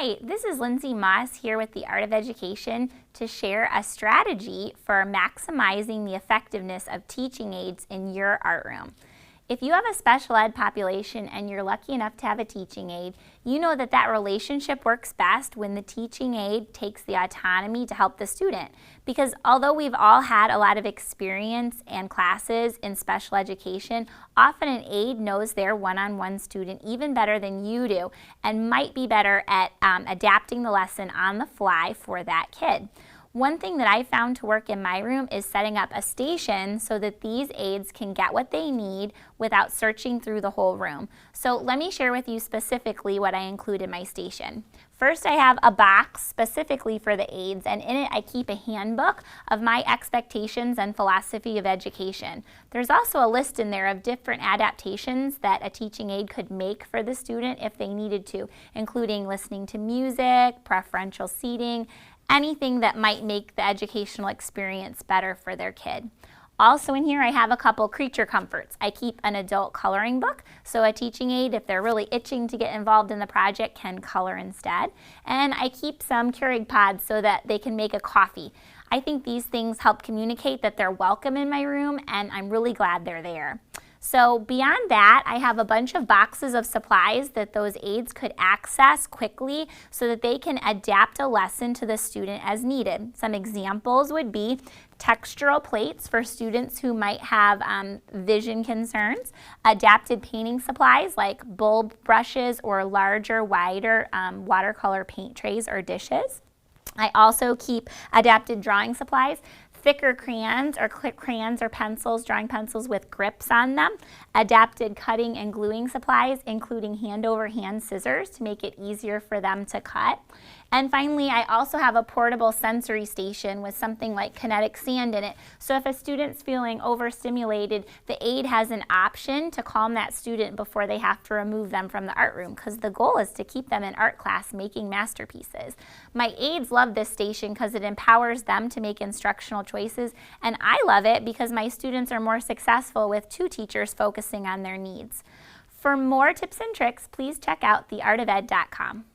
Hi, this is Lindsay Moss here with the Art of Education to share a strategy for maximizing the effectiveness of teaching aids in your art room. If you have a special ed population and you're lucky enough to have a teaching aid, you know that that relationship works best when the teaching aid takes the autonomy to help the student. Because although we've all had a lot of experience and classes in special education, often an aid knows their one-on-one student even better than you do and might be better at adapting the lesson on the fly for that kid. One thing that I found to work in my room is setting up a station so that these aides can get what they need without searching through the whole room. So let me share with you specifically what I include in my station. First, I have a box specifically for the aides, and in it I keep a handbook of my expectations and philosophy of education. There's also a list in there of different adaptations that a teaching aid could make for the student if they needed to, including listening to music, preferential seating, anything that might make the educational experience better for their kid. Also in here I have a couple creature comforts. I keep an adult coloring book, so a teaching aid, if they're really itching to get involved in the project, can color instead. And I keep some Keurig pods so that they can make a coffee. I think these things help communicate that they're welcome in my room, and I'm really glad they're there. So beyond that, I have a bunch of boxes of supplies that those aides could access quickly so that they can adapt a lesson to the student as needed. Some examples would be textural plates for students who might have vision concerns, adapted painting supplies like bulb brushes or larger, wider watercolor paint trays or dishes. I also keep adapted drawing supplies, thicker crayons or pencils, drawing pencils with grips on them, adapted cutting and gluing supplies, including hand-over-hand scissors to make it easier for them to cut. And finally, I also have a portable sensory station with something like kinetic sand in it. So if a student's feeling overstimulated, the aid has an option to calm that student before they have to remove them from the art room, because the goal is to keep them in art class making masterpieces. My aides love this station because it empowers them to make instructional choices, and I love it because my students are more successful with two teachers focusing on their needs. For more tips and tricks, please check out theartofed.com.